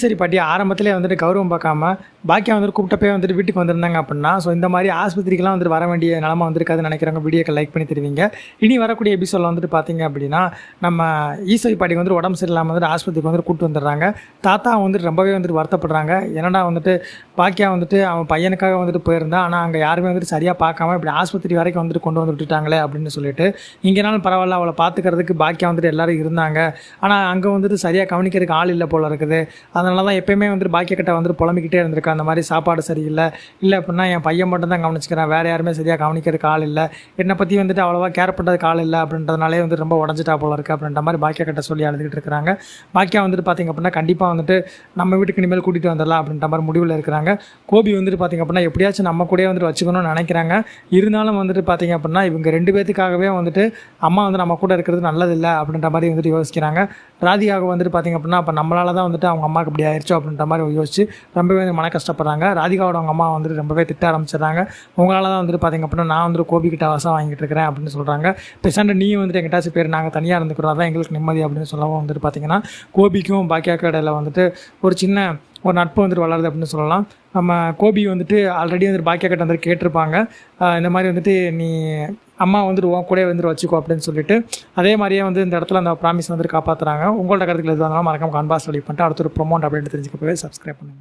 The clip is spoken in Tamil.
சரி பாட்டி ஆரம்பத்திலே வந்துட்டு கௌரவம் பார்க்காம பாக்கியா வந்துட்டு கூப்பிட்டப்பே வந்துட்டு வீட்டுக்கு வந்திருந்தாங்க அப்படின்னா, ஸோ இந்த மாதிரி ஆஸ்பத்திரிக்கெலாம் வந்துட்டு வர வேண்டிய நிலமை வந்திருக்காதுன்னு நினைக்கிறவங்க வீடியோக்கு லைக் பண்ணி தருவீங்க. இனி வரக்கூடிய எபிசோடில் வந்துட்டு பார்த்தீங்க அப்படின்னா, நம்ம ஈஸ்வரி பாட்டிக்கு வந்துட்டு உடம்பு சரியில்லாமல் வந்துட்டு ஆஸ்பத்திரிக்கு வந்துட்டு கூப்பிட்டு வந்துடுறாங்க. தாத்தா வந்துட்டு ரொம்பவே வந்துட்டு வருத்தப்படுறாங்க. என்னடா வந்துட்டு பாக்கியா வந்துட்டு அவன் பையனுக்காக வந்துட்டு போயிருந்தான், ஆனால் அங்கே யாருமே வந்துட்டு சரியாக பார்க்காம இப்படி ஆஸ்பத்திரி வரைக்கும் வந்துட்டு கொண்டு வந்து விட்டுட்டாங்களே அப்படின்னு சொல்லிட்டு, இங்கேனாலும் பரவாயில்ல அவளை பார்த்துக்கிறதுக்கு பாக்கியா வந்துட்டு எல்லோரும் இருந்தாங்க, ஆனால் அங்கே வந்துட்டு சரியாக கவனிக்கிறதுக்கு ஆள் இல்லை போல இருக்குது. அதனால தான் எப்போயுமே வந்துட்டு பாக்கிய கிட்ட வந்துட்டு புலம்பிக்கிட்டே இருந்திருக்கேன். அந்த மாதிரி சாப்பாடு சரியில்லை, இல்லை அப்படின்னா என் பையன் மட்டும் தான் கவனிச்சிக்கிறேன், வேறு யாருமே சரியாக கவனிக்கிறதுக்கு ஆள் இல்லை, என்னை பற்றி வந்துட்டு அவ்வளோவா கேர் பண்ணுறதுக்கு ஆள் இல்லை அப்படின்றதுனாலே வந்து ரொம்ப உடஞ்சிட்டா போல இருக்குது அப்படின்ற மாதிரி பாக்கியா கிட்ட சொல்லி அழுதுகிட்டு இருக்கிறாங்க. பாக்கியா வந்துட்டு பார்த்திங்க அப்படின்னா கண்டிப்பாக வந்துட்டு நம்ம வீட்டுக்கு இனிமேல் கூட்டிகிட்டு வந்துடலாம் அப்படின்ற மாதிரி முடிவில் இருக்கிறாங்க. கோபி வந்துட்டு பார்த்திங்க அப்படின்னா எப்படியாச்சும் நம்ம கூட வந்துட்டு வச்சுக்கணும்னு நினைக்கிறாங்க. இருந்தாலும் வந்துட்டு பார்த்திங்க அப்படின்னா இவங்க 2 பேத்துக்காகவே வந்துட்டு அம்மா வந்து நம்ம கூட இருக்கிறது நல்லதில்லை அப்படின்ற மாதிரி வந்துட்டு யோசிக்கிறாங்க. ராதிகாவுக்கு வந்துட்டு பார்த்திங்க அப்படின்னா அப்போ நம்மளால தான் வந்துட்டு அவங்க அம்மாவுக்கு இப்படி ஆயிடுச்சோ அப்படின்ற மாதிரி யோசிச்சு ரொம்பவே மன கஷ்டப்படுறாங்க. ராதிகாவோட அவங்க அம்மா வந்துட்டு ரொம்பவே திட்ட ஆரம்பிச்சிடுறாங்க. உங்களால் தான் வந்துட்டு பார்த்திங்க அப்படின்னா நான் வந்துட்டு கோபிக்கிட்ட அவசரம் வாங்கிட்டு இருக்கிறேன் அப்படின்னு சொல்கிறாங்க. பேசாண்டு நீயும் வந்துட்டு எங்கிட்டாச்சும் பேர் நாங்கள் தனியாக இருந்துக்கிறோம், அதான் எங்களுக்கு நிம்மதி அப்படின்னு சொல்லவும் வந்துட்டு பார்த்திங்கன்னா கோபிக்கும் பாக்கியாவுக்கு இடையில வந்துட்டு ஒரு சின்ன ஒரு நட்பு வந்துட்டு வளருது அப்படின்னு சொல்லலாம். நம்ம கோபி வந்துட்டு ஆல்ரெடி வந்துட்டு பாக்கியா கிட்ட வந்துட்டு கேட்டிருப்பாங்க, இந்த மாதிரி வந்துட்டு நீ அம்மா வந்துட்டு உன் கூட வந்துட்டு வச்சுக்கோ அப்படின்னு சொல்லிட்டு, அதே மாதிரியே வந்து இந்த இடத்துல அந்த ப்ராமிஸ் வந்துட்டு காப்பாற்றுறாங்க. உங்களோட கருத்துக்கள் எதுவாக இருந்தாலும் மறக்காம கான்பாஸ் வழி பண்ணிட்டு அடுத்த ஒரு ப்ரொமோட் அப்படின்னு தெரிஞ்சுக்க போய் சப்ஸ்கிரைப் பண்ணுங்கள்.